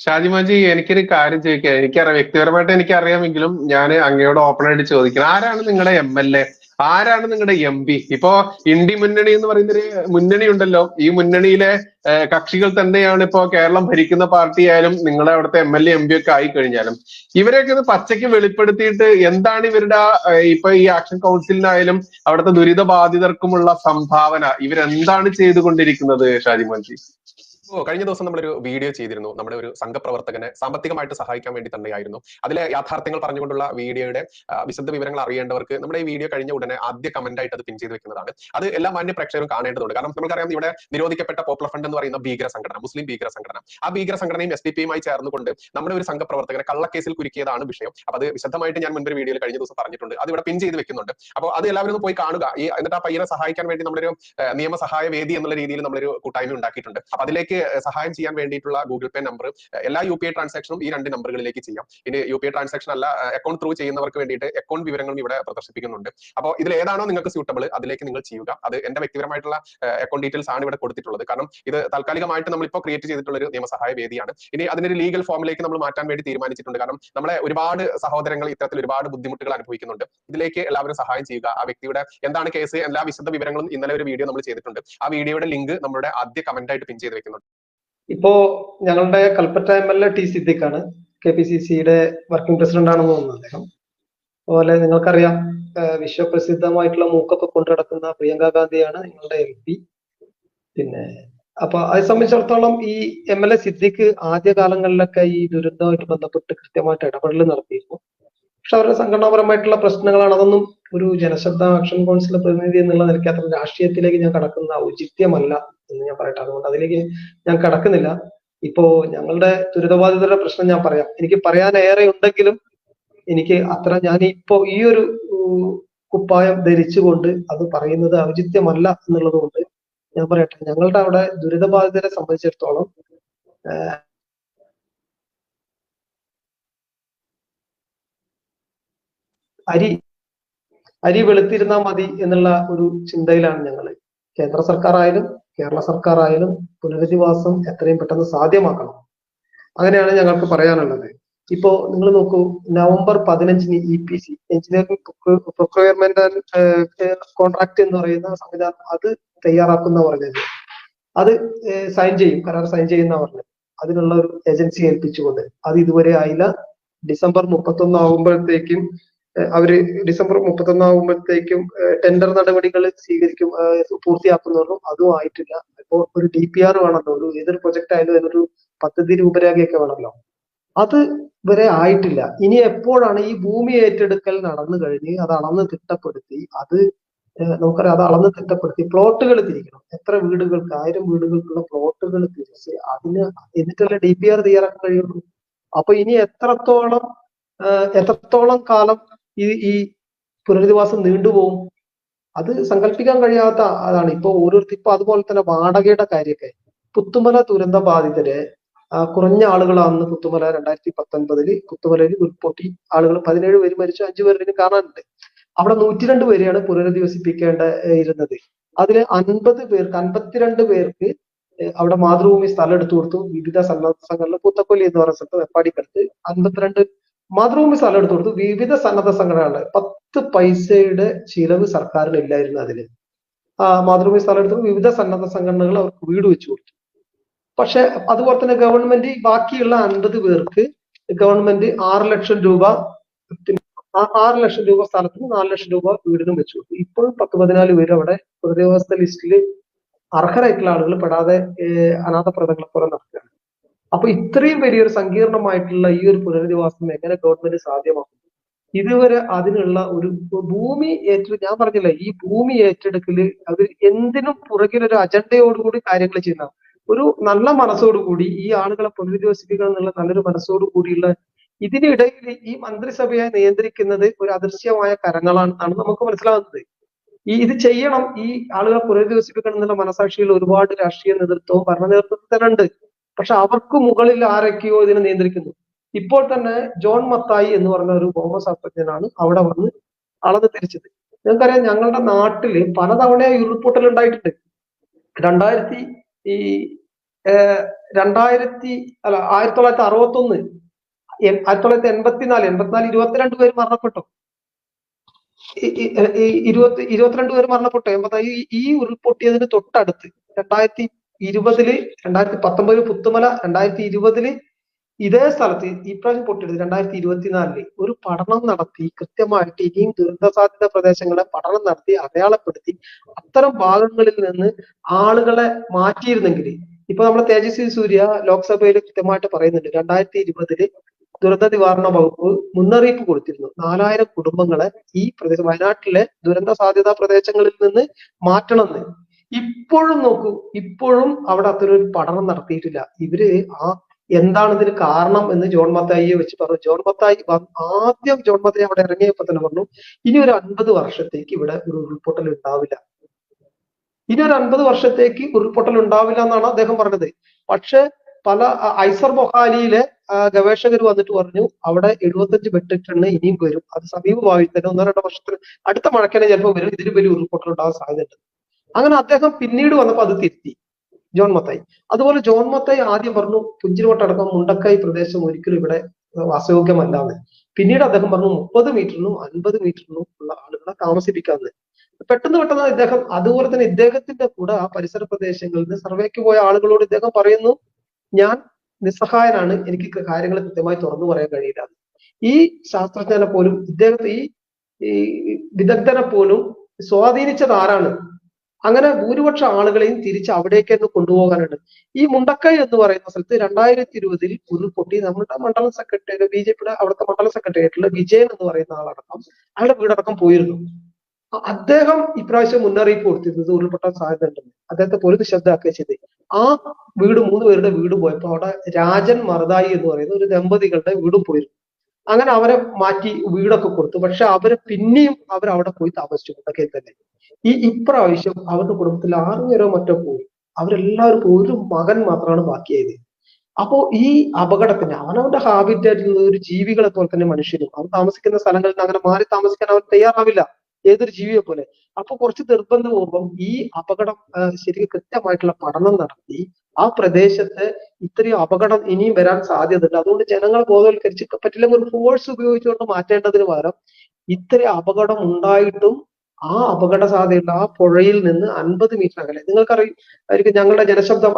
ഷാജിമാജി, എനിക്കൊരു കാര്യം ചോദിക്കാം. എനിക്കറിയാം, വ്യക്തിപരമായിട്ട് എനിക്കറിയാമെങ്കിലും ഞാൻ അങ്ങയോട് ഓപ്പൺ ആയിട്ട് ചോദിക്കണം. ആരാണ് നിങ്ങളുടെ MLA? ആരാണ് നിങ്ങളുടെ MP? ഇപ്പോ ഇന്ത്യ മുന്നണി എന്ന് പറയുന്നൊരു മുന്നണി ഉണ്ടല്ലോ. ഈ മുന്നണിയിലെ കക്ഷികൾ തന്നെയാണ് ഇപ്പോ കേരളം ഭരിക്കുന്ന പാർട്ടി ആയാലും നിങ്ങളുടെ അവിടുത്തെ MLA MP ഒക്കെ ആയി കഴിഞ്ഞാലും ഇവരെയൊക്കെ ഇത് പച്ചയ്ക്ക് വെളിപ്പെടുത്തിയിട്ട് എന്താണ് ഇവരുടെ ഇപ്പൊ ഈ ആക്ഷൻ കൗൺസിലിനായാലും അവിടുത്തെ ദുരിത ബാധിതർക്കുമുള്ള സംഭാവന ഇവരെന്താണ് ചെയ്തുകൊണ്ടിരിക്കുന്നത് ഷാജിമാജി? കഴിഞ്ഞ ദിവസം നമ്മളൊരു വീഡിയോ ചെയ്തിരുന്നു. നമ്മുടെ ഒരു സംഘപ്രവർത്തകനെ സാമ്പത്തികമായിട്ട് സഹായിക്കാൻ വേണ്ടി തന്നെയായിരുന്നു. അതിലെ യാഥാർത്ഥ്യങ്ങൾ പറഞ്ഞുകൊണ്ടുള്ള വീഡിയോയുടെ വിശദ വിവരങ്ങൾ അറിയേണ്ടവർക്ക് നമ്മുടെ ഈ വീഡിയോ കഴിഞ്ഞ ഉടനെ ആദ്യ കമന്റ് ആയിട്ട് അത് പിൻ ചെയ്ത് വെക്കുന്നതാണ്. അത് എല്ലാ മാന്യ പ്രേക്ഷകരും കാണേണ്ടതുണ്ട്. കാരണം നമുക്കറിയാം, ഇവിടെ നിരോധിക്കപ്പെട്ട പോപ്പുലർ ഫ്രണ്ട് എന്ന് പറയുന്ന ഭീകര സംഘടന, മുസ്ലിം ഭീകര സംഘടന, ആ ഭീകര സംഘടനയും SDPയുമായി ചേർന്നുകൊണ്ട് നമ്മുടെ ഒരു സംഘപ്രവർത്തകനെ കള്ളക്കേസിൽ കുരുക്കിയതാണ് വിഷയം. അപ്പൊ അത് വിശദമായിട്ട് ഞാൻ മുൻപൊരു വീഡിയോയിൽ കഴിഞ്ഞ ദിവസം പറഞ്ഞിട്ടുണ്ട്. അത് ഇവിടെ പിൻ ചെയ്ത് വെക്കുന്നുണ്ട്. അപ്പോൾ അത് എല്ലാവരും പോയി കാണുക. എന്നിട്ട് ആ പയ്യനെ സഹായിക്കാൻ വേണ്ടി നമ്മളൊരു നിയമസഹായ വേദി എന്നുള്ള രീതിയിൽ നമ്മളൊരു കൂട്ടായ്മ ഉണ്ടാക്കിയിട്ടുണ്ട്. അപ്പൊ അതിലേക്ക് സഹായം ചെയ്യാൻ വേണ്ടിയിട്ടുള്ള ഗൂഗിൾ പേ നമ്പർ, എല്ലാ UPI ട്രാൻസാക്ഷനും ഈ 2 നമ്പറുകളിലേക്ക് ചെയ്യാം. ഇനി UPI ട്രാൻസാക്ഷൻ അല്ല, അക്കൗണ്ട് ത്രൂ ചെയ്യുന്നവർക്ക് വേണ്ടിയിട്ട് അക്കൗണ്ട് വിവരങ്ങളും ഇവിടെ പ്രദർശിപ്പിക്കുന്നുണ്ട്. അപ്പോൾ ഇതിൽ ഏതാണോ നിങ്ങൾക്ക് സ്യൂട്ടബിൾ അതിലേക്ക് നിങ്ങൾ ചെയ്യുക. അത് എന്റെ വ്യക്തിപരമായിട്ടുള്ള അക്കൗണ്ട് ഡീറ്റെയിൽസ് ആണ് ഇവിടെ കൊടുത്തിട്ടുള്ളത്. കാരണം ഇത് താൽക്കാലികമായിട്ട് നമ്മളിപ്പോൾ ക്രിയേറ്റ് ചെയ്തിട്ടുള്ള ഒരു നിയമസഹായ വേദിയാണ്. ഇനി അതിനൊരു ലീഗൽ ഫോമിലേക്ക് നമ്മൾ മാറ്റാൻ വേണ്ടി തീരുമാനിച്ചിട്ടുണ്ട്. കാരണം നമ്മളെ ഒരുപാട് സഹോദരങ്ങൾ ഇത്തരത്തിൽ ഒരുപാട് ബുദ്ധിമുട്ടുകൾ അനുഭവിക്കുന്നുണ്ട്. ഇതിലേക്ക് എല്ലാവരും സഹായം ചെയ്യുക. ആ വ്യക്തിയുടെ എന്താണ് കേസ്, എല്ലാ വിശദ വിവരങ്ങളും ഇന്നലെ ഒരു വീഡിയോ നമ്മൾ ചെയ്തിട്ടുണ്ട്. ആ വീഡിയോയുടെ ലിങ്ക് നമ്മുടെ ആദ്യ കമന്റ് ആയിട്ട് പിൻ ചെയ്ത് വെക്കുന്നുണ്ട്. ഇപ്പോ ഞങ്ങളുടെ കൽപ്പറ്റ MLA T സിദ്ദിഖാണ്, KPCCയുടെ വർക്കിംഗ് പ്രസിഡന്റ് ആണെന്ന് തോന്നുന്നു അദ്ദേഹം. അതുപോലെ നിങ്ങൾക്കറിയാം, വിശ്വപ്രസിദ്ധമായിട്ടുള്ള മൂക്കൊക്കെ കൊണ്ടു നടക്കുന്ന പ്രിയങ്ക ഗാന്ധിയാണ് നിങ്ങളുടെ MP. പിന്നെ അപ്പൊ അത് സംബന്ധിച്ചിടത്തോളം ഈ MLA സിദ്ദിഖ് ആദ്യകാലങ്ങളിലൊക്കെ ഈ ദുരന്തവുമായിട്ട് ബന്ധപ്പെട്ട് കൃത്യമായിട്ട് ഇടപെടൽ നടത്തിയിരുന്നു. പക്ഷെ അവരുടെ സംഘടനാപരമായിട്ടുള്ള പ്രശ്നങ്ങളാണ്. അതൊന്നും ഒരു ജനശബ്ദ ആക്ഷൻ കൗൺസിൽ പ്രതിനിധി എന്നുള്ള നിലയ്ക്ക് അത്ര രാഷ്ട്രീയത്തിലേക്ക് ഞാൻ കടക്കുന്ന ഔചിത്യമല്ല എന്ന് ഞാൻ പറയട്ടെ. അതുകൊണ്ട് അതിലേക്ക് ഞാൻ കടക്കുന്നില്ല. ഇപ്പോ ഞങ്ങളുടെ ദുരിതബാധിതരുടെ പ്രശ്നം ഞാൻ പറയാം. എനിക്ക് പറയാൻ ഏറെ ഉണ്ടെങ്കിലും എനിക്ക് അത്ര ഞാനിപ്പോ ഈ ഒരു കുപ്പായം ധരിച്ചുകൊണ്ട് അത് പറയുന്നത് ഔചിത്യമല്ല എന്നുള്ളത് കൊണ്ട് ഞാൻ പറയട്ടെ. ഞങ്ങളുടെ അവിടെ ദുരിതബാധിതരെ സംബന്ധിച്ചിടത്തോളം അരി വെളുത്തിരുന്നാൽ മതി എന്നുള്ള ഒരു ചിന്തയിലാണ് ഞങ്ങൾ. കേന്ദ്ര സർക്കാർ ആയാലും കേരള സർക്കാർ ആയാലും പുനരധിവാസം എത്രയും പെട്ടെന്ന് സാധ്യമാക്കണം. അങ്ങനെയാണ് ഞങ്ങൾക്ക് പറയാനുള്ളത്. ഇപ്പോ നിങ്ങൾ നോക്കൂ, November 15 EPC engineering procurement and contract എന്ന് പറയുന്ന സംവിധാനം അത് തയ്യാറാക്കുന്ന പറഞ്ഞത്, അത് സൈൻ ചെയ്യും, കരാർ സൈൻ ചെയ്യുന്ന പറഞ്ഞത്, അതിനുള്ള ഒരു ഏജൻസി ഏൽപ്പിച്ചുകൊണ്ട് അത് ഇതുവരെ ആയില്ല. ഡിസംബർ 31 ആകുമ്പോഴത്തേക്കും ഡിസംബർ 31 ആകുമ്പോഴത്തേക്കും ടെൻഡർ നടപടികൾ സ്വീകരിക്കും, പൂർത്തിയാക്കുന്നതും അതും ആയിട്ടില്ല. ഇപ്പോ ഒരു DPR വേണമല്ലോ, ഒരു ഏതൊരു പ്രൊജക്ട് ആയാലും അതിനൊരു പദ്ധതി രൂപരേഖയൊക്കെ വേണമല്ലോ, അത് വരെ ആയിട്ടില്ല. ഇനി എപ്പോഴാണ് ഈ ഭൂമി ഏറ്റെടുക്കൽ നടന്നു കഴിഞ്ഞ് അത് അളന്ന് തിട്ടപ്പെടുത്തി, അത് നമുക്കറിയാം, അത് അളന്ന് തിട്ടപ്പെടുത്തി പ്ലോട്ടുകൾ തിരിക്കണം. എത്ര വീടുകൾക്ക്, 1000 വീടുകൾക്കുള്ള പ്ലോട്ടുകൾ തിരിച്ച് അതിന് എന്നിട്ടല്ലേ DPR തയ്യാറാക്കാൻ കഴിയുള്ളൂ. അപ്പൊ ഇനി എത്രത്തോളം കാലം ഈ പുനരധിവാസം നീണ്ടുപോകും, അത് സങ്കല്പിക്കാൻ കഴിയാത്ത അതാണ്. ഇപ്പൊ ഇപ്പൊ അതുപോലെ തന്നെ വാടകയുടെ കാര്യമൊക്കെ, പുത്തുമല ദുരന്ത ബാധിതരെ കുറഞ്ഞ ആളുകളാണ് പുത്തുമല 2019 പുത്തുമലയിൽ ഉരുൾപൊട്ടി ആളുകൾ 17 പേര് മരിച്ചു, 5 പേരിന് കാണാനുണ്ട്. അവിടെ 102 പേരെയാണ് പുനരധിവസിപ്പിക്കേണ്ടിയിരുന്നത്. അതില് 52 പേർക്ക് അവിടെ മാതൃഭൂമി സ്ഥലം എടുത്തു കൊടുത്തു. വിവിധ സന്നദ്ധ സംഘടന, പൂത്തക്കൊല്ലി എന്ന് പറയുന്ന സ്ഥലത്ത് വെപ്പാടിക്കടുത്ത് 52 മാതൃഭൂമി സ്ഥലം എടുത്തു കൊടുത്തു. വിവിധ സന്നദ്ധ സംഘടനകളുടെ 10 പൈസയുടെ ചിലവ് സർക്കാരിന് ഇല്ലായിരുന്നു. അതില് മാതൃഭൂമി സ്ഥലം എടുത്തു വിവിധ സന്നദ്ധ സംഘടനകൾ അവർക്ക് വീട് വെച്ചു കൊടുത്തു. പക്ഷെ അതുപോലെ തന്നെ ഗവൺമെന്റ് ബാക്കിയുള്ള 50 പേർക്ക് ഗവൺമെന്റ് 6 ലക്ഷം രൂപ 6 ലക്ഷം രൂപ സ്ഥലത്തിന് 4 ലക്ഷം രൂപ വീടിനും വെച്ചു കൊടുത്തു. ഇപ്പോഴും 10-14 പേര് അവിടെ പുനരധിവാസ ലിസ്റ്റിൽ അർഹരായിട്ടുള്ള ആളുകൾ പെടാതെ അനാഥപ്രദങ്ങളെ പോലെ നടക്കുകയാണ്. അപ്പൊ ഇത്രയും വലിയൊരു സങ്കീർണമായിട്ടുള്ള ഈ ഒരു പുനരധിവാസം എങ്ങനെ ഗവൺമെന്റ് സാധ്യമാക്കും? ഇതുവരെ അതിനുള്ള ഒരു ഭൂമി ഞാൻ പറഞ്ഞില്ല, ഈ ഭൂമി ഏറ്റെടുക്കല് അത് എന്തിനും പുറകിലൊരു അജണ്ടയോടുകൂടി കാര്യങ്ങൾ ചെയ്യുന്ന ഒരു നല്ല മനസ്സോടുകൂടി ഈ ആളുകളെ പുനരധിവസിപ്പിക്കണം എന്നുള്ള നല്ലൊരു മനസ്സോടു കൂടിയുള്ള, ഇതിനിടയിൽ ഈ മന്ത്രിസഭയെ നിയന്ത്രിക്കുന്നത് ഒരു അദൃശ്യമായ കരങ്ങളാണെന്നാണ് നമുക്ക് മനസ്സിലാകുന്നത്. ഇത് ചെയ്യണം, ഈ ആളുകളെ പുനരധിവസിപ്പിക്കണം എന്നുള്ള മനസാക്ഷിയിൽ ഒരുപാട് രാഷ്ട്രീയ നേതൃത്വവും ഭരണ നേതൃത്വത്തിൽ തന്നെ ഉണ്ട്. പക്ഷെ അവർക്ക് മുകളിൽ ആരൊക്കെയോ ഇതിനെ നിയന്ത്രിക്കുന്നു. ഇപ്പോൾ തന്നെ ജോൺ മത്തായി എന്ന് പറഞ്ഞ ഒരു ഭൗമശാസ്ത്രജ്ഞനാണ് അവിടെ വന്ന് അളന്ന് തിരിച്ചത്. നിങ്ങൾക്കറിയാം, ഞങ്ങളുടെ നാട്ടില് പലതവണ ഉരുൾപൊട്ടൽ ഉണ്ടായിട്ടുണ്ട്. 1961, 1984, 22 പേര് മരണപ്പെട്ടു. 22 പേര് മരണപ്പെട്ടു. ഈ ഉരുൾപൊട്ടിയതിന് തൊട്ടടുത്ത് 2019 പുത്തുമല, 2020 ഇതേ സ്ഥലത്ത് ഇപ്രാവശ്യം പൊട്ടിയെടുത്ത് 2024 ഒരു പഠനം നടത്തി കൃത്യമായിട്ട് ഇനിയും ദുരന്ത സാധ്യത പ്രദേശങ്ങളെ പഠനം നടത്തി അടയാളപ്പെടുത്തി അത്തരം ഭാഗങ്ങളിൽ നിന്ന് ആളുകളെ മാറ്റിയിരുന്നെങ്കിൽ ഇപ്പൊ നമ്മളെ തേജസ്വി സൂര്യ ലോക്സഭയിൽ കൃത്യമായിട്ട് പറയുന്നുണ്ട് 2020 ദുരന്ത നിവാരണ വകുപ്പ് മുന്നറിയിപ്പ് കൊടുത്തിരുന്നു 4000 കുടുംബങ്ങളെ ഈ പ്രദേശം വയനാട്ടിലെ ദുരന്ത സാധ്യതാ പ്രദേശങ്ങളിൽ നിന്ന് മാറ്റണമെന്ന്. ഇപ്പോഴും നോക്കൂ, ഇപ്പോഴും അവിടെ അത്തരൊരു പഠനം നടത്തിയിട്ടില്ല. ഇവര് എന്താണ് ഇതിന് കാരണം എന്ന് ജോൺ മത്തായിയെ വെച്ച് പറഞ്ഞു. ആദ്യം ജോൺ മത്തായി അവിടെ ഇറങ്ങിയപ്പോ തന്നെ പറഞ്ഞു ഇനി ഒരു 50 വർഷത്തേക്ക് ഇവിടെ ഒരു ഉരുൾപൊട്ടൽ ഉണ്ടാവില്ല, ഇനി ഒരു 50 വർഷത്തേക്ക് ഉരുൾപൊട്ടൽ ഉണ്ടാവില്ല എന്നാണ് അദ്ദേഹം പറഞ്ഞത്. പക്ഷെ പല ഐസർ മൊഹാലിയിലെ ഗവേഷകർ വന്നിട്ട് പറഞ്ഞു അവിടെ 75 മെട്രിക് ടണ്ണ് ഇനിയും വരും, അത് സമീപ ഭാവിയിൽ തന്നെ 1-2 വർഷത്തിന് അടുത്ത മഴക്കനെ ചിലപ്പോൾ വരും, ഇതിന് വലിയ ഉരുൾപൊട്ടൽ ഉണ്ടാകാൻ സാധ്യതയുണ്ട്. അങ്ങനെ അദ്ദേഹം പിന്നീട് വന്നപ്പോൾ അത് തിരുത്തി ജോൺ മത്തായി. അതുപോലെ ജോൺ മത്തായി ആദ്യം പറഞ്ഞു പുഞ്ചിരിമട്ടടക്കം മുണ്ടക്കൈ പ്രദേശം ഒരിക്കലും ഇവിടെ വാസയോഗ്യമല്ലാന്ന്. പിന്നീട് അദ്ദേഹം പറഞ്ഞു 30 മീറ്ററിനും 50 മീറ്ററിനും ഉള്ള ആളുകളെ താമസിപ്പിക്കാന്ന്. പെട്ടെന്ന് ഇദ്ദേഹം അതുപോലെ തന്നെ ഇദ്ദേഹത്തിന്റെ കൂടെ ആ പരിസര പ്രദേശങ്ങളിൽ നിന്ന് സർവേക്ക് പോയ ആളുകളോട് ഇദ്ദേഹം പറയുന്നു ഞാൻ നിസ്സഹായനാണ്, എനിക്ക് കാര്യങ്ങൾ കൃത്യമായി തുറന്നു പറയാൻ കഴിയില്ല. ഈ ശാസ്ത്രജ്ഞനെ പോലും ഇദ്ദേഹത്തെ ഈ വിദഗ്ധനെ പോലും സ്വാധീനിച്ചത് ആരാണ്? അങ്ങനെ ഭൂരിപക്ഷ ആളുകളെയും തിരിച്ച് അവിടേക്ക് കൊണ്ടുപോകാനാണ്. ഈ മുണ്ടക്കൈ എന്ന് പറയുന്ന സ്ഥലത്ത് 2020 ഉരുൾപൊട്ടി നമ്മുടെ മണ്ഡലം സെക്രട്ടറി BJPയുടെ അവിടുത്തെ മണ്ഡലം സെക്രട്ടറി ആയിട്ടുള്ള വിജയൻ എന്ന് പറയുന്ന ആളടക്കം അയാളുടെ വീടടക്കം പോയിരുന്നു. അദ്ദേഹം ഇപ്രാവശ്യം മുന്നറിയിപ്പ് കൊടുത്തിരുന്നത് ഉരുൾപൊട്ടാൻ സാധ്യത ഉണ്ടെന്ന്. അദ്ദേഹത്തെ പോലും നിശബ്ദമാക്കുക ചെയ്ത് ആ വീട് 3 പേരുടെ വീട് പോയപ്പോ അവിടെ രാജൻ മറുതായി എന്ന് പറയുന്ന ഒരു ദമ്പതികളുടെ വീടും പോയിരുന്നു. അങ്ങനെ അവരെ മാറ്റി വീടൊക്കെ കൊടുത്തു. പക്ഷെ അവരെ പിന്നെയും അവിടെ പോയി താമസിച്ചു മുണ്ടക്കയിൽ തന്നെ. ഇപ്രാവശ്യം അവരുടെ കുടുംബത്തിൽ 6 പേരോ മറ്റോ പോയി. അവരെല്ലാവരും ഒരു മകൻ മാത്രമാണ് ബാക്കിയായത്. അപ്പോ ഈ അപകടത്തിന് അവനവന്റെ ഹാബിറ്റായിട്ടുള്ള ഒരു ജീവികളെ പോലെ തന്നെ മനുഷ്യനും അവൻ താമസിക്കുന്ന സ്ഥലങ്ങളിൽ നിന്ന് അങ്ങനെ മാറി താമസിക്കാൻ അവൻ തയ്യാറാവില്ല, ഏതൊരു ജീവിയെ പോലെ. അപ്പൊ കുറച്ച് നിർബന്ധപൂർവം ഈ അപകടം ശരിക്കും കൃത്യമായിട്ടുള്ള പഠനം നടത്തി ആ പ്രദേശത്ത് ഇത്രയും അപകടം ഇനിയും വരാൻ സാധ്യതയുണ്ട്, അതുകൊണ്ട് ജനങ്ങളെ ബോധവൽക്കരിച്ച് പറ്റില്ലെങ്കിൽ ഒരു ഫോഴ്സ് ഉപയോഗിച്ചുകൊണ്ട് മാറ്റേണ്ടതിന് പകരം ഇത്രയും അപകടം ഉണ്ടായിട്ടും ആ അപകട സാധ്യതയുള്ള ആ പുഴയിൽ നിന്ന് 50 മീറ്റർ അകലെ നിങ്ങൾക്കറിയാം ഞങ്ങളുടെ ജനശബ്ദം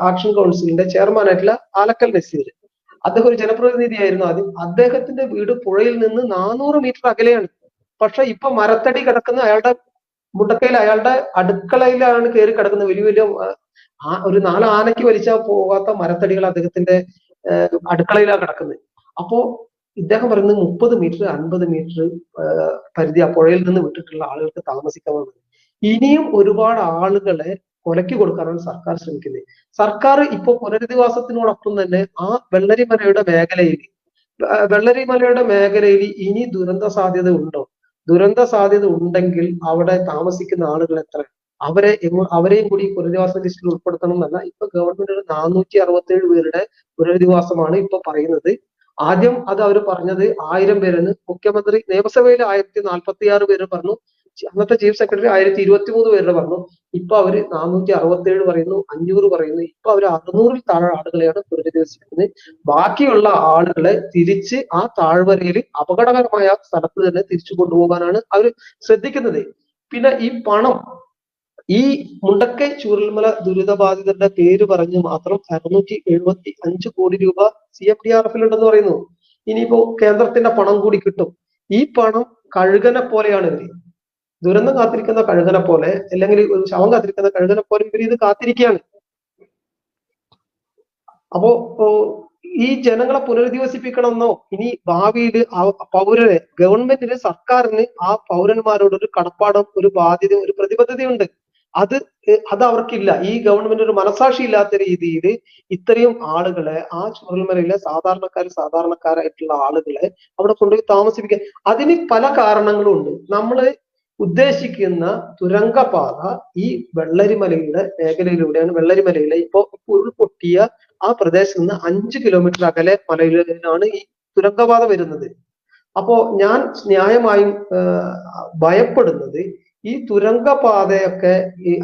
ആക്ഷൻ കൗൺസിലിന്റെ ചെയർമാനായിട്ടുള്ള ആലക്കൽ നസീർ, അദ്ദേഹം ഒരു ജനപ്രതിനിധിയായിരുന്നു ആദ്യം. അദ്ദേഹത്തിന്റെ വീട് പുഴയിൽ നിന്ന് 400 മീറ്റർ അകലെയാണ്. പക്ഷെ ഇപ്പൊ മരത്തടി കിടക്കുന്ന അയാളുടെ മുണ്ടക്കയിൽ അയാളുടെ അടുക്കളയിലാണ് കയറി കിടക്കുന്നത്. വലിയ ഒരു 4 ആനയ്ക്ക് വലിച്ചാൽ പോകാത്ത മരത്തടികൾ അദ്ദേഹത്തിന്റെ അടുക്കളയിലാണ് കിടക്കുന്നത്. അപ്പോ ഇദ്ദേഹം പറയുന്നത് 30 മീറ്റർ 50 മീറ്റർ പരിധി ആ പുഴയിൽ നിന്ന് വിട്ടിട്ടുള്ള ആളുകൾക്ക് താമസിക്കാമെന്ന്. ഇനിയും ഒരുപാട് ആളുകളെ കൊലക്കി കൊടുക്കാനാണ് സർക്കാർ ശ്രമിക്കുന്നത്. സർക്കാർ ഇപ്പൊ പുനരധിവാസത്തിനോടൊപ്പം തന്നെ ആ വെള്ളരിമലയുടെ മേഖലയിൽ ഇനി ദുരന്ത സാധ്യത ഉണ്ടോ? ദുരന്ത സാധ്യത ഉണ്ടെങ്കിൽ അവിടെ താമസിക്കുന്ന ആളുകൾ എത്ര? അവരെയും കൂടി പുനരധിവാസ ലിസ്റ്റിൽ ഉൾപ്പെടുത്തണം എന്നല്ല. ഇപ്പൊ ഗവൺമെന്റ് ഒരു 467 പേരുടെ പുനരധിവാസമാണ് ഇപ്പൊ പറയുന്നത്. ആദ്യം അത് അവർ പറഞ്ഞത് 1000 പേരെന്ന്. മുഖ്യമന്ത്രി നിയമസഭയിൽ 1046 പേര് പറഞ്ഞു, അന്നത്തെ ചീഫ് സെക്രട്ടറി 1023 പേരുടെ പറഞ്ഞു. ഇപ്പൊ അവര് 467 പറയുന്നു, 500 പറയുന്നു. ഇപ്പൊ അവര് 600-ൽ താഴെ ആളുകളെയാണ് പുനരധിവസിക്കുന്നത്. ബാക്കിയുള്ള ആളുകളെ തിരിച്ച് ആ താഴ്വരയിൽ അപകടകരമായ സ്ഥലത്ത് തന്നെ തിരിച്ചു കൊണ്ടുപോകാനാണ് അവർ ശ്രദ്ധിക്കുന്നത്. പിന്നെ ഈ പണം ഈ മുണ്ടക്കൈ ചൂരൽമല ദുരിതബാധിതരുടെ പേര് പറഞ്ഞ് മാത്രം 675 കോടി രൂപ CMDRF ഉണ്ടെന്ന് പറയുന്നു. ഇനിയിപ്പോ കേന്ദ്രത്തിന്റെ പണം കൂടി കിട്ടും. ഈ പണം കഴുകനെ പോലെയാണ് ഇവര്, ദുരന്തം കാത്തിരിക്കുന്ന കഴുകനെ പോലെ, അല്ലെങ്കിൽ ഒരു ശവം കാത്തിരിക്കുന്ന കഴുകനെ പോലെ ഇവർ ഇത് കാത്തിരിക്കുകയാണ്. അപ്പോ ഈ ജനങ്ങളെ പുനരധിവസിപ്പിക്കണമെന്നോ ഇനി ഭാവിയിൽ ആ പൗരനെ ഗവൺമെന്റിന് സർക്കാരിന് ആ പൗരന്മാരോട് ഒരു കടപ്പാടും ഒരു ബാധ്യതയും ഒരു പ്രതിബദ്ധതയുണ്ട്. അത് അവർക്കില്ല. ഈ ഗവൺമെന്റ് ഒരു മനസാക്ഷി ഇല്ലാത്ത രീതിയിൽ ഇത്രയും ആളുകളെ ആ ചുരൽമലയിലെ സാധാരണക്കാരായിട്ടുള്ള ആളുകളെ അവിടെ കൊണ്ടുപോയി താമസിപ്പിക്കാൻ അതിന് പല കാരണങ്ങളും ഉണ്ട്. നമ്മള് ഉദ്ദേശിക്കുന്ന തുരങ്കപാത ഈ വെള്ളരിമലയുടെ മേഖലയിലൂടെയാണ്. വെള്ളരിമലയിലെ ഇപ്പൊ ഉരുൾപൊട്ടിയ ആ പ്രദേശത്ത് നിന്ന് 5 കിലോമീറ്റർ അകലെ മലയിലാണ് ഈ തുരങ്കപാത വരുന്നത്. അപ്പോ ഞാൻ ന്യായമായും ഭയപ്പെടുന്നത് ഈ തുരങ്കപാതയൊക്കെ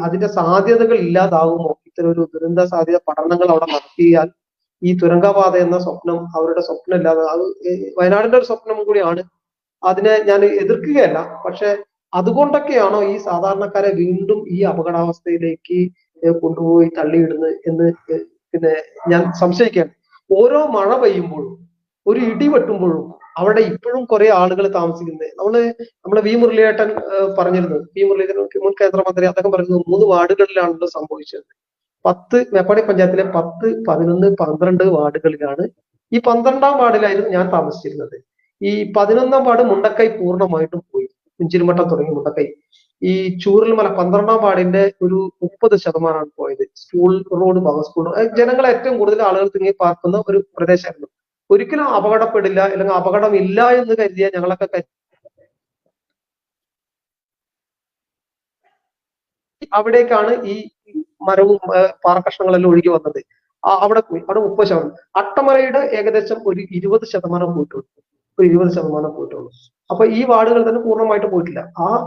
അതിന്റെ സാധ്യതകൾ ഇല്ലാതാവുമോ? ഇത്തരം ഒരു ദുരന്ത സാധ്യത പഠനങ്ങൾ അവിടെ നടത്തിയാൽ ഈ തുരങ്കപാത എന്ന സ്വപ്നം അവരുടെ സ്വപ്നമില്ലാതെ അത് വയനാടിന്റെ ഒരു സ്വപ്നം കൂടിയാണ്. അതിനെ ഞാൻ എതിർക്കുകയല്ല. പക്ഷെ അതുകൊണ്ടൊക്കെയാണോ ഈ സാധാരണക്കാരെ വീണ്ടും ഈ അപകടാവസ്ഥയിലേക്ക് കൊണ്ടുപോയി തള്ളിയിടുന്നത് എന്ന് പിന്നെ ഞാൻ സംശയിക്കുകയാണ്. ഓരോ മഴ പെയ്യുമ്പോഴും ഒരു ഇടി വെട്ടുമ്പോഴും അവിടെ ഇപ്പോഴും കുറെ ആളുകൾ താമസിക്കുന്നത്. നമ്മളെ വി മുരളീധരൻ പറഞ്ഞിരുന്നു. വി മുരളീധരൻ മുൻ കേന്ദ്രമന്ത്രി അദ്ദേഹം പറയുന്നത് 3 വാർഡുകളിലാണല്ലോ സംഭവിച്ചത്. മേപ്പാടി പഞ്ചായത്തിലെ 10, 11, 12 വാർഡുകളിലാണ്. ഈ 12ാം വാർഡിലായിരുന്നു ഞാൻ താമസിച്ചിരുന്നത്. ഈ 11ാം വാർഡ് മുണ്ടക്കൈ പൂർണ്ണമായിട്ടും പോയി. കുഞ്ചിരിമട്ടം തുടങ്ങി മുണ്ടക്കൈ. ഈ ചൂരൽമല 12ാം വാർഡിന്റെ ഒരു 30% പോയത്. സ്കൂൾ റോഡ് ഭാഗം, സ്കൂൾ ജനങ്ങൾ ഏറ്റവും കൂടുതൽ ആളുകൾ തിങ്ങി പാർക്കുന്ന ഒരു പ്രദേശമായിരുന്നു. ഒരിക്കലും അപകടപ്പെടില്ല അല്ലെങ്കിൽ അപകടമില്ല എന്ന് കരുതിയ ഞങ്ങളൊക്കെ അവിടേക്കാണ് ഈ മരവും പാറക്കഷ്ണങ്ങളെല്ലാം ഒഴുകി വന്നത്. അവിടെ പോയി. അവിടെ 30%. അട്ടമലയുടെ ഏകദേശം ഒരു 20% പോയിട്ടുള്ളൂ. ഒരു 20% പോയിട്ടുള്ളൂ. അപ്പൊ ഈ വാർഡുകൾ തന്നെ പൂർണ്ണമായിട്ട് പോയിട്ടില്ല.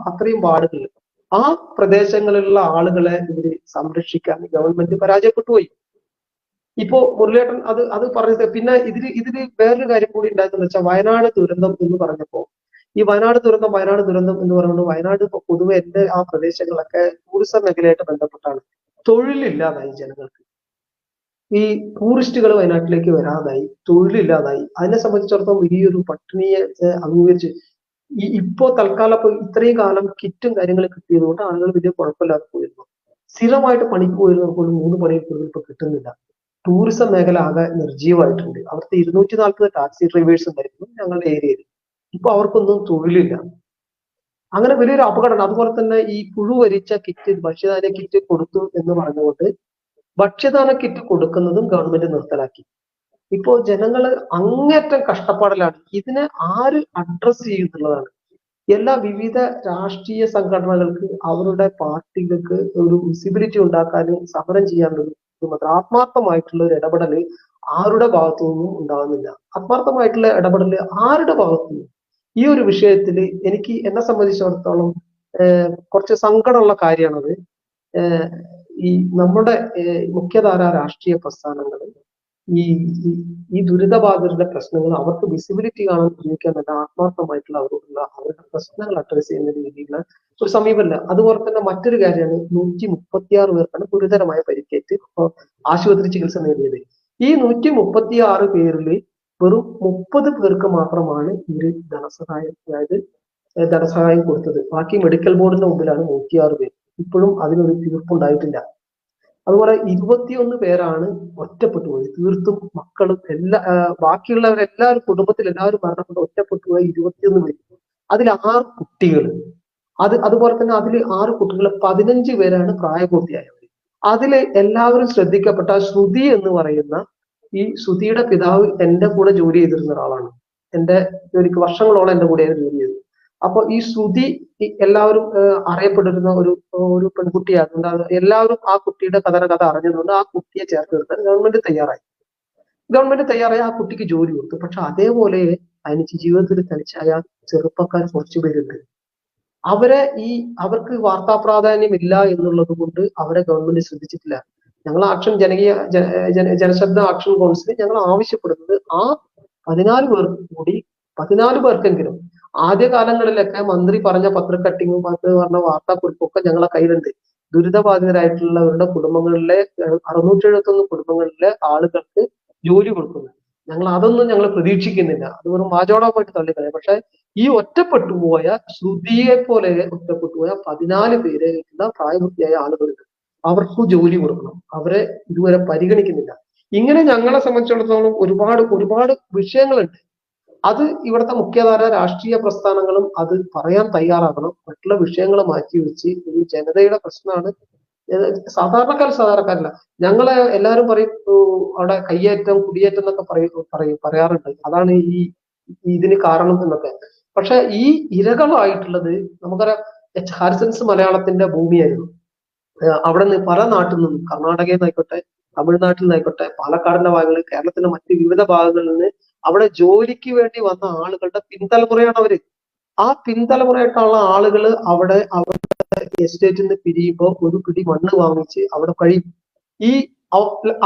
അത്രയും വാർഡുകൾ, ആ പ്രദേശങ്ങളിലുള്ള ആളുകളെ ഇവര് സംരക്ഷിക്കാൻ ഗവൺമെന്റ് പരാജയപ്പെട്ടു പോയി. ഇപ്പോ മുരളീധരൻ അത് പറഞ്ഞത്. പിന്നെ ഇതില് വേറൊരു കാര്യം കൂടി ഉണ്ടായെന്ന് വെച്ചാൽ വയനാട് ദുരന്തം എന്ന് പറഞ്ഞപ്പോ ഈ വയനാട് ദുരന്തം എന്ന് പറയുന്നത് വയനാട് ഇപ്പൊ പൊതുവെ എന്റെ ആ പ്രദേശങ്ങളൊക്കെ ടൂറിസം മേഖലയായിട്ട് ബന്ധപ്പെട്ടാണ്. തൊഴിലില്ലാതായി ജനങ്ങൾക്ക്. ഈ ടൂറിസ്റ്റുകൾ വയനാട്ടിലേക്ക് വരാതായി, തൊഴിലില്ലാതായി. അതിനെ സംബന്ധിച്ചിടത്തോളം വലിയൊരു പട്ടിണിയെ അഭിമുഖീകരിച്ച് ഇപ്പോ തൽക്കാലം ഇത്രയും കാലം കിറ്റും കാര്യങ്ങളും കിട്ടിയത് കൊണ്ട് ആളുകൾ വലിയ കുഴപ്പമില്ലാതെ പോയിരുന്നു. സ്ഥിരമായിട്ട് പണിക്ക് പോയിരുന്നത് പോലും 3 പണിയിൽ കൂടുതൽ ഇപ്പൊ കിട്ടുന്നില്ല. ടൂറിസം മേഖല ആകെ നിർജീവമായിട്ടുണ്ട്. അവിടുത്തെ 240 ടാക്സി ഡ്രൈവേഴ്സ് ഉണ്ടായിരുന്നു ഞങ്ങളുടെ ഏരിയയിൽ. ഇപ്പൊ അവർക്കൊന്നും തൊഴിലില്ല. അങ്ങനെ വലിയൊരു അപകടം. അതുപോലെ തന്നെ ഈ പുഴുവരിച്ച കിറ്റ്, ഭക്ഷ്യധാന്യ കിറ്റ് കൊടുത്തു എന്ന് പറഞ്ഞുകൊണ്ട് ഭക്ഷ്യധാന കിറ്റ് കൊടുക്കുന്നതും ഗവൺമെന്റ് നിർത്തലാക്കി. ഇപ്പോ ജനങ്ങള് അങ്ങേറ്റം കഷ്ടപ്പാടിലാണ്. ഇതിനെ ആര് അഡ്രസ് ചെയ്യുന്നുള്ളതാണ്. എല്ലാ വിവിധ രാഷ്ട്രീയ സംഘടനകൾക്ക് അവരുടെ പാർട്ടികൾക്ക് ഒരു വിസിബിലിറ്റി ഉണ്ടാക്കാൻ സമരം ചെയ്യാനുള്ളത് മാത്രം. ആത്മാർത്ഥമായിട്ടുള്ള ഒരു ഇടപെടല് ആരുടെ ഭാഗത്തു നിന്നും ഉണ്ടാകുന്നില്ല. ആത്മാർത്ഥമായിട്ടുള്ള ഇടപെടല് ആരുടെ ഭാഗത്തു നിന്നും ഈ ഒരു വിഷയത്തിൽ എനിക്ക് എന്നെ സംബന്ധിച്ചിടത്തോളം കുറച്ച് സങ്കടമുള്ള കാര്യമാണത്. ഈ നമ്മുടെ മുഖ്യധാര രാഷ്ട്രീയ പ്രസ്ഥാനങ്ങൾ ഈ ദുരിതബാധിതരുടെ പ്രശ്നങ്ങൾ അവർക്ക് വിസിബിലിറ്റി കാണാൻ ശ്രമിക്കാൻ നല്ല ആത്മാർത്ഥമായിട്ടുള്ള അവരുടെ പ്രശ്നങ്ങൾ അഡ്രസ് ചെയ്യുന്ന രീതിയിലുള്ള ഒരു സമീപനമില്ല. അതുപോലെ തന്നെ മറ്റൊരു കാര്യമാണ് 136 പേർക്കാണ് ഗുരുതരമായ പരിക്കേറ്റ് ആശുപത്രി ചികിത്സ നേടിയത്. ഈ 136 പേരിൽ വെറും 30 പേർക്ക് മാത്രമാണ് ഇവര് ധനസഹായം, അതായത് ധനസഹായം കൊടുത്തത്. ബാക്കി മെഡിക്കൽ ബോർഡിന്റെ മുമ്പിലാണ് 106 പേര്. ഇപ്പോഴും അതിനൊരു തീർപ്പുണ്ടായിട്ടില്ല. അതുപോലെ 21 പേരാണ് ഒറ്റപ്പെട്ടു പോയി. തീർത്തും മക്കളും ബാക്കിയുള്ളവരെല്ലാവരും കുടുംബത്തിൽ എല്ലാവരും മരണപ്പെട്ട് ഒറ്റപ്പെട്ടു പോയി 21 പേര്. അതിൽ 6 കുട്ടികൾ. അതുപോലെ തന്നെ അതിൽ 6 കുട്ടികൾ 15 പേരാണ് പ്രായപൂർത്തിയായവർ. അതില് എല്ലാവരും ശ്രദ്ധിക്കപ്പെട്ട ശ്രുതി എന്ന് പറയുന്ന ഈ ശ്രുതിയുടെ പിതാവ് എന്റെ കൂടെ ജോലി ചെയ്തിരുന്ന ഒരാളാണ്. എന്റെ ജോലിക്ക് വർഷങ്ങളോളം എന്റെ കൂടെ ജോലി ചെയ്തു. അപ്പൊ ഈ ശ്രുതി എല്ലാവരും അറിയപ്പെട്ടിരുന്ന ഒരു പെൺകുട്ടിയായിരുന്നു. എല്ലാവരും ആ കുട്ടിയുടെ കഥ അറിഞ്ഞതുകൊണ്ട് ആ കുട്ടിയെ ചേർത്ത് നിർത്താൻ ഗവൺമെന്റ് തയ്യാറായി ആ കുട്ടിക്ക് ജോലി കൊടുത്തു. പക്ഷെ അതേപോലെ തനിച്ച് ജീവിതത്തിൽ തനിച്ചായ ചെറുപ്പക്കാർ കുറച്ചു പേരുണ്ട്. അവർക്ക് വാർത്താ പ്രാധാന്യം ഇല്ല എന്നുള്ളത് കൊണ്ട് അവരെ ഗവൺമെന്റ് ശ്രദ്ധിച്ചിട്ടില്ല. ഞങ്ങൾ ജനശബ്ദ ആക്ഷൻ കൗൺസിൽ ഞങ്ങൾ ആവശ്യപ്പെടുന്നത് ആ 14 പേർക്കെങ്കിലും ആദ്യകാലങ്ങളിലൊക്കെ മന്ത്രി പറഞ്ഞ പത്രക്കട്ടിങ്ങും പറഞ്ഞ വാർത്താക്കുറിപ്പൊക്കെ ഞങ്ങളെ കയ്യിലുണ്ട്. ദുരിതബാധിതരായിട്ടുള്ളവരുടെ കുടുംബങ്ങളിലെ 671 കുടുംബങ്ങളിലെ ആളുകൾക്ക് ജോലി കൊടുക്കുന്നു. ഞങ്ങൾ പ്രതീക്ഷിക്കുന്നില്ല. അത് വെറും വാചോടമായിട്ട് തള്ളിക്കളയാം. പക്ഷെ ഈ ഒറ്റപ്പെട്ടുപോയ ശ്രുതിയെ പോലെ ഒറ്റപ്പെട്ടുപോയ 14 പേരുള്ള പ്രായപൂർത്തിയായ ആളുകളുണ്ട്. അവർക്ക് ജോലി കൊടുക്കണം. അവരെ ഇതുവരെ പരിഗണിക്കുന്നില്ല. ഇങ്ങനെ ഞങ്ങളെ സംബന്ധിച്ചിടത്തോളം ഒരുപാട് വിഷയങ്ങളുണ്ട്. അത് ഇവിടുത്തെ മുഖ്യധാര രാഷ്ട്രീയ പ്രസ്ഥാനങ്ങളും അത് പറയാൻ തയ്യാറാകണം. മറ്റുള്ള വിഷയങ്ങൾ മാറ്റി വെച്ച് ഒരു ജനതയുടെ പ്രശ്നമാണ്. സാധാരണക്കാരല്ല. ഞങ്ങളെ എല്ലാവരും പറയും അവിടെ കയ്യേറ്റം കുടിയേറ്റം എന്നൊക്കെ പറയാറുണ്ട്. അതാണ് ഇതിന് കാരണം എന്നൊക്കെ. പക്ഷെ ഈ ഇരകളായിട്ടുള്ളത് നമുക്കറിയാം. ഹാരിസൺസ് മലയാളത്തിന്റെ ഭൂമിയായിരുന്നു. അവിടെ നിന്ന് പല നാട്ടിൽ നിന്നും, കർണാടകയിൽ നിന്നായിക്കോട്ടെ, തമിഴ്നാട്ടിൽ നിന്നായിക്കോട്ടെ, പാലക്കാടിന്റെ ഭാഗങ്ങളിൽ, കേരളത്തിന്റെ മറ്റ് വിവിധ ഭാഗങ്ങളിൽ നിന്ന് അവിടെ ജോലിക്ക് വേണ്ടി വന്ന ആളുകളുടെ പിൻതലമുറയാണ് അവര്. ആ പിൻതലമുറയായിട്ടുള്ള ആളുകൾ അവിടെ അവരുടെ എസ്റ്റേറ്റിൽ നിന്ന് പിരിയുമ്പോൾ ഒരു പിടി മണ്ണ് വാങ്ങിച്ച് അവിടെ കഴിയും. ഈ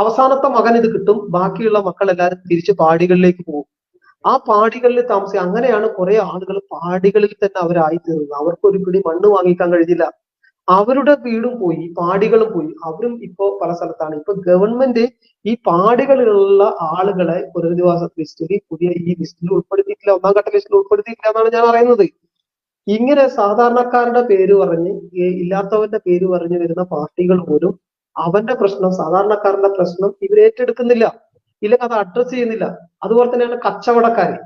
അവസാനത്തെ മകൻ ഇത് കിട്ടും, ബാക്കിയുള്ള മക്കൾ എല്ലാവരും തിരിച്ച് പാടികളിലേക്ക് പോകും. ആ പാടികളിൽ താമസിക്കുക. അങ്ങനെയാണ് കുറെ ആളുകൾ പാടികളിൽ തന്നെ അവരായി തീർന്നത്. അവർക്കൊരു പിടി മണ്ണ് വാങ്ങിക്കാൻ കഴിഞ്ഞില്ല. അവരുടെ വീടും പോയി, പാടികളും പോയി. അവരും ഇപ്പോ പല സ്ഥലത്താണ്. ഇപ്പൊ ഗവൺമെന്റ് ഈ പാടികളിലുള്ള ആളുകളെ പുനരധിവാസ ലിസ്റ്റിൽ പുതിയ ഈ ലിസ്റ്റിൽ ഉൾപ്പെടുത്തിയിട്ടില്ല, 1ാം ഘട്ട ലിസ്റ്റിൽ ഉൾപ്പെടുത്തിയിട്ടില്ല എന്നാണ് ഞാൻ അറിയുന്നത്. ഇങ്ങനെ സാധാരണക്കാരുടെ പേര് പറഞ്ഞ് ഇല്ലാത്തവന്റെ പേര് പറഞ്ഞു വരുന്ന പാർട്ടികൾ പോലും അവന്റെ പ്രശ്നം, സാധാരണക്കാരന്റെ പ്രശ്നം ഇവർ ഏറ്റെടുക്കുന്നില്ല, ഇല്ലെങ്കിൽ അത് അഡ്രസ് ചെയ്യുന്നില്ല. അതുപോലെ തന്നെയാണ് കച്ചവടക്കാര്.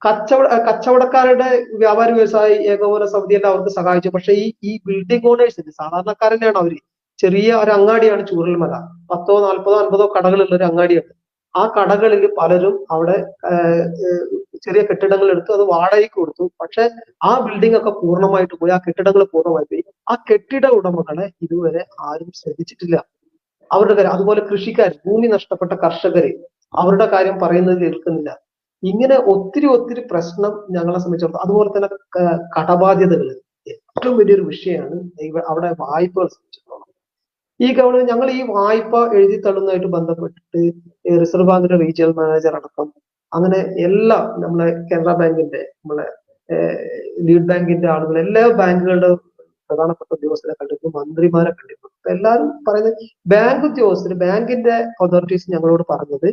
കച്ചവടക്കാരുടെ വ്യാപാരി വ്യവസായ ഏകോപന സമിതി എല്ലാം അവർക്ക് സഹായിച്ചു. പക്ഷെ ഈ ബിൽഡിംഗ് ഓണേഴ്സിന്, സാധാരണക്കാരനെയാണ് അവര്. ചെറിയ ഒരു അങ്ങാടിയാണ് ചൂരൽമല, 10, 40, 50 കടകളുള്ള ഒരു അങ്ങാടിയാണ്. ആ കടകളിൽ പലരും അവിടെ ചെറിയ കെട്ടിടങ്ങൾ എടുത്തു, അത് വാടകയ്ക്ക് കൊടുത്തു. പക്ഷെ ആ ബിൽഡിംഗ് ഒക്കെ പൂർണ്ണമായിട്ട് പോയി, ആ കെട്ടിടങ്ങൾ പൂർണ്ണമായി പോയി. ആ കെട്ടിട ഉടമകളെ ഇതുവരെ ആരും ശ്രദ്ധിച്ചിട്ടില്ല. അവരുടെ കാര്യം, അതുപോലെ കൃഷിക്കാർ, ഭൂമി നഷ്ടപ്പെട്ട കർഷകര്, അവരുടെ കാര്യം പറയുന്നത് കേൾക്കുന്നില്ല. ഇങ്ങനെ ഒത്തിരി പ്രശ്നം ഞങ്ങളെ സംബന്ധിച്ചിടത്തോളം. അതുപോലെ തന്നെ കടബാധ്യതകൾ ഏറ്റവും വലിയൊരു വിഷയമാണ് അവിടെ വായ്പകൾ സംബന്ധിച്ചിടത്തോളം. ഈ ഗവൺമെന്റ് ഞങ്ങൾ ഈ വായ്പ എഴുതി തള്ളുന്നതായിട്ട് ബന്ധപ്പെട്ടിട്ട് റിസർവ് ബാങ്കിന്റെ റീജിയണൽ മാനേജർ അടക്കം അങ്ങനെ എല്ലാ നമ്മളെ കാനറ ബാങ്കിന്റെ, നമ്മളെ ലീഡ് ബാങ്കിന്റെ ആളുകൾ, എല്ലാ ബാങ്കുകളുടെ പ്രധാനപ്പെട്ട ഉദ്യോഗസ്ഥരെ കണ്ടിരുന്നു, മന്ത്രിമാരെ കണ്ടിരുന്നു. അപ്പൊ എല്ലാവരും പറയുന്നത്, ബാങ്ക് ഉദ്യോഗസ്ഥര്, ബാങ്കിന്റെ അതോറിറ്റീസ് ഞങ്ങളോട് പറഞ്ഞത്,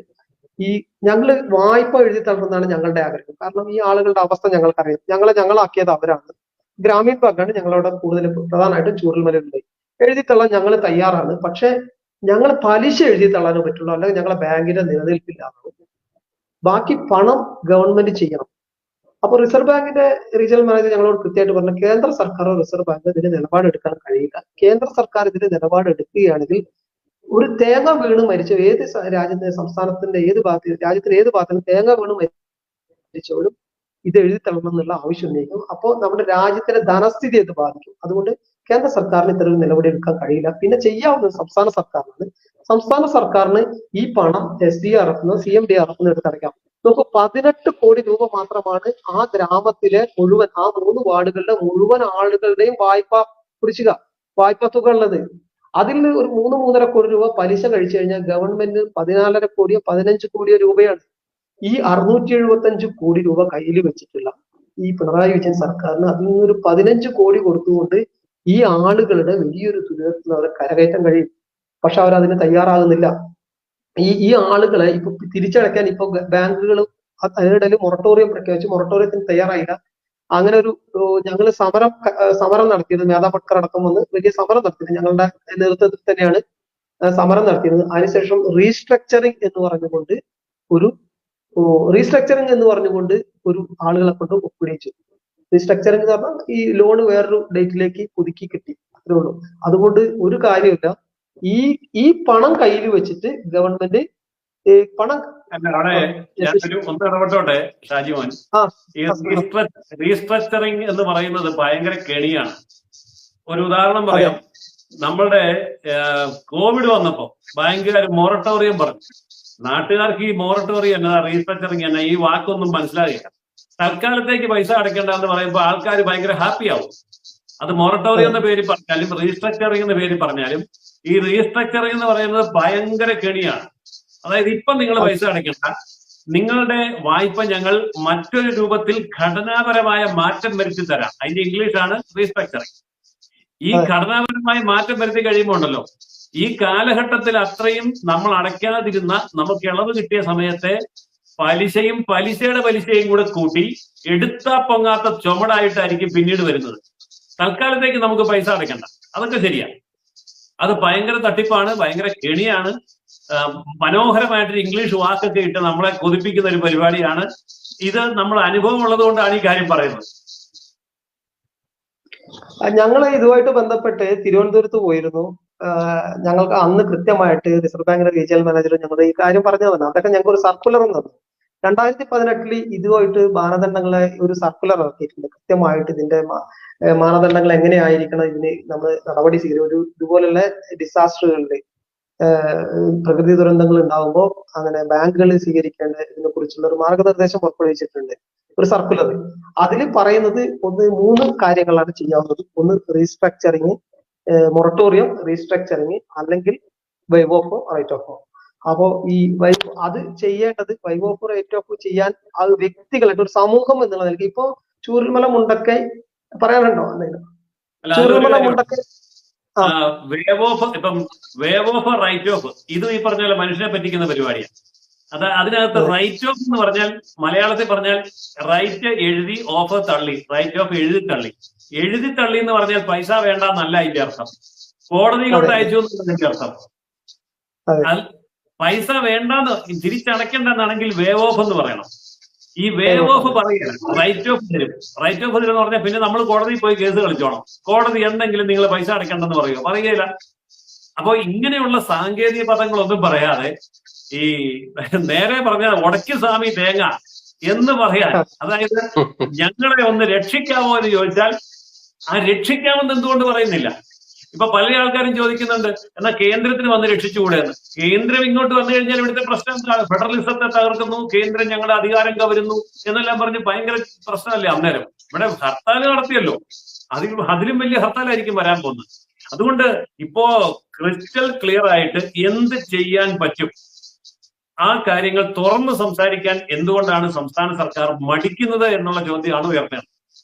ഈ ഞങ്ങള് വായ്പ എഴുതി തള്ളുന്നതാണ് ഞങ്ങളുടെ ആഗ്രഹം. കാരണം ഈ ആളുകളുടെ അവസ്ഥ ഞങ്ങൾക്കറിയാം. ഞങ്ങളാക്കിയത് അവരാണ്. ഗ്രാമീൺ ബാങ്കാണ് ഞങ്ങളവിടെ കൂടുതൽ പ്രധാനമായിട്ടും ചൂരൽമലയുണ്ട്. എഴുതി തള്ളാൻ ഞങ്ങൾ തയ്യാറാണ്. പക്ഷെ ഞങ്ങൾ പലിശ എഴുതി തള്ളാനേ പറ്റുള്ളൂ, അല്ലെങ്കിൽ ഞങ്ങളെ ബാങ്കിന്റെ നിലനിൽപ്പില്ലാതെ. ബാക്കി പണം ഗവൺമെന്റ് ചെയ്യണം. അപ്പൊ റിസർവ് ബാങ്കിന്റെ റീജിയണൽ മാനേജർ ഞങ്ങളോട് കൃത്യമായിട്ട് പറഞ്ഞു, കേന്ദ്ര സർക്കാരോ റിസർവ് ബാങ്ക് ഇതിന് നിലപാടെടുക്കാൻ കഴിയില്ല. കേന്ദ്ര സർക്കാർ ഇതിന് നിലപാടെടുക്കുകയാണെങ്കിൽ ഒരു തേങ്ങ വീണ് മരിച്ച ഏത് സംസ്ഥാനത്തിന്റെ ഏത് ഭാഗത്ത്, രാജ്യത്തിന്റെ ഏത് ഭാഗത്തും തേങ്ങ വീണ് മരിച്ചവരും ഇത് എഴുതി തള്ളണം എന്നുള്ള ആവശ്യം ഉന്നയിക്കും. അപ്പോൾ നമ്മുടെ രാജ്യത്തിന്റെ ധനസ്ഥിതി ഇത് ബാധിക്കും. അതുകൊണ്ട് കേന്ദ്ര സർക്കാരിന് ഇത്തരം നിലപാട് എടുക്കാൻ കഴിയില്ല. പിന്നെ ചെയ്യാവുന്നത് സംസ്ഥാന സർക്കാരിനാണ്. സംസ്ഥാന സർക്കാരിന് ഈ പണം SDRF-ന്നോ CMDRF-ന്നോ എടുത്തടയ്ക്കാം. നമുക്ക് 18 കോടി രൂപ മാത്രമാണ് ആ ഗ്രാമത്തിലെ മുഴുവൻ, ആ 3 വാർഡുകളുടെ മുഴുവൻ ആളുകളുടെയും വായ്പ തുക ഉള്ളത്. അതിൽ ഒരു 3-3.5 കോടി രൂപ പലിശ കഴിച്ചു കഴിഞ്ഞാൽ ഗവൺമെന്റ് 14.5 കോടിയോ 15 കോടിയോ രൂപയാണ്. ഈ 675 കോടി രൂപ കയ്യിൽ വെച്ചിട്ടുള്ള ഈ പിണറായി വിജയൻ സർക്കാരിന് അതിൽ നിന്നൊരു 15 കോടി കൊടുത്തുകൊണ്ട് ഈ ആളുകളുടെ വലിയൊരു ദുരിതത്തിൽ അവരെ കരകയറ്റാൻ കഴിയും. പക്ഷെ അവരതിന് തയ്യാറാകുന്നില്ല. ഈ ആളുകളെ ഇപ്പൊ തിരിച്ചടയ്ക്കാൻ ഇപ്പൊ ബാങ്കുകൾ അതിനിടയിൽ മൊറട്ടോറിയം പ്രഖ്യാപിച്ചു. മൊറട്ടോറിയത്തിന് തയ്യാറായില്ല. അങ്ങനെ ഒരു ഞങ്ങൾ സമരം നടത്തിയത്, മേധാ പട്കർ അടക്കം വന്ന് വലിയ സമരം നടത്തിയത് ഞങ്ങളുടെ നേതൃത്വത്തിൽ തന്നെയാണ് സമരം നടത്തിയത്. അതിനുശേഷം റീസ്ട്രക്ചറിങ് എന്ന് പറഞ്ഞുകൊണ്ട് ഒരു ആളുകളെ കൊണ്ട് ഒപ്പിടിച്ചു. റീസ്ട്രക്ചറിങ് എന്ന് പറഞ്ഞാൽ ഈ ലോൺ വേറൊരു ഡേറ്റിലേക്ക് പുതുക്കി കിട്ടി, അത്രേ ഉള്ളൂ. അതുകൊണ്ട് ഒരു കാര്യമില്ല. ഈ പണം കയ്യിൽ വെച്ചിട്ട് ഗവൺമെന്റ് പണം ഒന്ന് ഇടപെട്ടോട്ടെ ഷാജിമോൻ. ഈ റീസ്ട്രക്ചറിങ് എന്ന് പറയുന്നത് ഭയങ്കര കെണിയാണ്. ഒരു ഉദാഹരണം പറയാം. നമ്മളുടെ കോവിഡ് വന്നപ്പോ ബാങ്കുകാർ മൊറട്ടോറിയം പറഞ്ഞു. നാട്ടുകാർക്ക് ഈ മൊറട്ടോറിയം എന്നാ, റീസ്ട്രക്ചറിങ് എന്നാ, ഈ വാക്കൊന്നും മനസ്സിലാകില്ല. തൽക്കാലത്തേക്ക് പൈസ അടയ്ക്കേണ്ട എന്ന് പറയുമ്പോൾ ആൾക്കാർ ഭയങ്കര ഹാപ്പി ആവും. അത് മൊറട്ടോറിയം എന്ന പേര് പറഞ്ഞാലും റീസ്ട്രക്ചറിങ് എന്ന പേര് പറഞ്ഞാലും ഈ റീസ്ട്രക്ചറിങ് എന്ന് പറയുന്നത് ഭയങ്കര കെണിയാണ്. അതായത് ഇപ്പൊ നിങ്ങൾ പൈസ അടയ്ക്കണ്ട, നിങ്ങളുടെ വായ്പ ഞങ്ങൾ മറ്റൊരു രൂപത്തിൽ ഘടനാപരമായ മാറ്റം വരുത്തി തരാം. അതിന്റെ ഇംഗ്ലീഷാണ് റീസ്ട്രക്ചറിങ്. ഈ ഘടനാപരമായ മാറ്റം വരുത്തി കഴിയുമ്പോൾ ഉണ്ടല്ലോ, ഈ കാലഘട്ടത്തിൽ അത്രയും നമ്മൾ അടയ്ക്കാതിരുന്ന, നമുക്ക് ഇളവ് കിട്ടിയ സമയത്തെ പലിശയുടെ പലിശയും കൂടെ കൂട്ടി എടുത്താ പൊങ്ങാത്ത ചുമടായിട്ടായിരിക്കും പിന്നീട് വരുന്നത്. തൽക്കാലത്തേക്ക് നമുക്ക് പൈസ അടയ്ക്കണ്ട, അതൊക്കെ ശരിയാണ്. അത് ഭയങ്കര തട്ടിപ്പാണ്, ഭയങ്കര കെണിയാണ്. മനോഹരമായിട്ടൊരു ഇംഗ്ലീഷ് വാക്കൊക്കെ ഇട്ട് നമ്മളെ കൊതിപ്പിക്കുന്ന ഒരു പരിപാടിയാണ് ഇത്. നമ്മൾ അനുഭവം ഉള്ളത് കൊണ്ടാണ് ഈ കാര്യം പറയുന്നത്. ഞങ്ങൾ ഇതുമായിട്ട് ബന്ധപ്പെട്ട് തിരുവനന്തപുരത്ത് പോയിരുന്നു. ഞങ്ങൾക്ക് അന്ന് കൃത്യമായിട്ട് റിസർവ് ബാങ്കിന്റെ റീജിയണൽ മാനേജർ ഞങ്ങളുടെ ഈ കാര്യം പറഞ്ഞു തന്നെ. അതൊക്കെ ഞങ്ങൾക്ക് ഒരു സർക്കുലർ തന്നു. 2018 ഇതുമായിട്ട് മാനദണ്ഡങ്ങളെ ഒരു സർക്കുലർ ഇറക്കിയിട്ടുണ്ട്. കൃത്യമായിട്ട് ഇതിന്റെ മാനദണ്ഡങ്ങൾ എങ്ങനെയായിരിക്കണം, ഇതിന് നമ്മൾ നടപടി സ്വീകരിക്കും. ഇതുപോലുള്ള ഡിസാസ്റ്ററുകളിൽ പ്രകൃതി ദുരന്തങ്ങൾ ഉണ്ടാകുമ്പോൾ അങ്ങനെ ബാങ്കുകൾ സ്വീകരിക്കേണ്ടതിനെ കുറിച്ചുള്ള ഒരു മാർഗനിർദ്ദേശം പുറപ്പെടുവിച്ചിട്ടുണ്ട്, ഒരു സർക്കുലർ. അതിൽ പറയുന്നത് 3 കാര്യങ്ങളാണ് ചെയ്യാവുന്നത്. ഒന്ന് റീസ്ട്രക്ചറിങ്, മൊറട്ടോറിയം, റീസ്ട്രക്ചറിങ്, അല്ലെങ്കിൽ വൈവ് ഓഫ് റൈറ്റ് ഓഫ്. അപ്പോ ഈ അത് ചെയ്യേണ്ടത് വൈവ് ഓഫ് റൈറ്റ് ഓഫ് ചെയ്യാൻ അത് വ്യക്തികളായിട്ട് ഒരു സമൂഹം എന്നുള്ള നിലയ്ക്ക് ഇപ്പൊ ചൂരൽമല മുണ്ടക്കൈ പറയാനുണ്ടോ എന്തെങ്കിലും? ചൂരൽമല മുണ്ടക്കൈ വേവ് ഓഫ് ഇപ്പം വേവ് ഓഫ് റൈറ്റ് ഓഫ് ഇത് ഈ പറഞ്ഞ പോലെ മനുഷ്യനെ പറ്റിക്കുന്ന പരിപാടിയാണ്. അതിനകത്ത് റൈറ്റ് ഓഫ് എന്ന് പറഞ്ഞാൽ മലയാളത്തിൽ പറഞ്ഞാൽ റൈറ്റ് എഴുതി ഓഫ് തള്ളി, റൈറ്റ് ഓഫ് എഴുതി തള്ളി. എഴുതി തള്ളി എന്ന് പറഞ്ഞാൽ പൈസ വേണ്ടെന്നല്ല അതിന്റെ അർത്ഥം, കോടതിയിലോട്ട് അയച്ചു എന്നതിന്റെ അർത്ഥം. പൈസ വേണ്ടെന്ന് തിരിച്ചടയ്ക്കേണ്ടെന്നാണെങ്കിൽ വേവ് ഓഫ് എന്ന് പറയണം. ഈ വേവ് ഓഫ് പറയുകയാണ്, റൈറ്റ് ഓഫ് തരും. റൈറ്റ് ഓഫ് തരും എന്ന് പറഞ്ഞാൽ പിന്നെ നമ്മൾ കോടതിയിൽ പോയി കേസ് കളിച്ചോണം. കോടതി എന്തെങ്കിലും നിങ്ങൾ പൈസ അടയ്ക്കേണ്ടെന്ന് പറയുകയില്ല. അപ്പൊ ഇങ്ങനെയുള്ള സാങ്കേതിക പദങ്ങളൊന്നും പറയാതെ ഈ നേരെ പറഞ്ഞാൽ ഉടക്കി സ്വാമി തേങ്ങ എന്ന് പറയാൻ, അതായത് ഞങ്ങളെ ഒന്ന് രക്ഷിക്കാമോ എന്ന് ചോദിച്ചാൽ ആ രക്ഷിക്കാമെന്ന് എന്തുകൊണ്ട് പറയുന്നില്ല? ഇപ്പൊ പല ആൾക്കാരും ചോദിക്കുന്നുണ്ട്, എന്നാൽ കേന്ദ്രത്തിന് വന്ന് രക്ഷിച്ചുകൂടെ എന്ന്. കേന്ദ്രം ഇങ്ങോട്ട് വന്നു കഴിഞ്ഞാൽ ഇവിടുത്തെ പ്രശ്നം ഫെഡറലിസത്തെ തകർക്കുന്നു, കേന്ദ്രം ഞങ്ങളുടെ അധികാരം കവരുന്നു എന്നെല്ലാം പറഞ്ഞ് ഭയങ്കര പ്രശ്നമല്ലേ അന്നേരം. ഇവിടെ ഹർത്താൽ നടത്തിയല്ലോ, അതിലും വലിയ ഹർത്താലായിരിക്കും വരാൻ പോകുന്നത്. അതുകൊണ്ട് ഇപ്പോ ക്രിസ്റ്റൽ ക്ലിയർ ആയിട്ട് എന്ത് ചെയ്യാൻ പറ്റും ആ കാര്യങ്ങൾ തുറന്ന് സംസാരിക്കാൻ എന്തുകൊണ്ടാണ് സംസ്ഥാന സർക്കാർ മടിക്കുന്നത് എന്നുള്ള ചോദ്യമാണ് ഉയർത്തുന്നത്.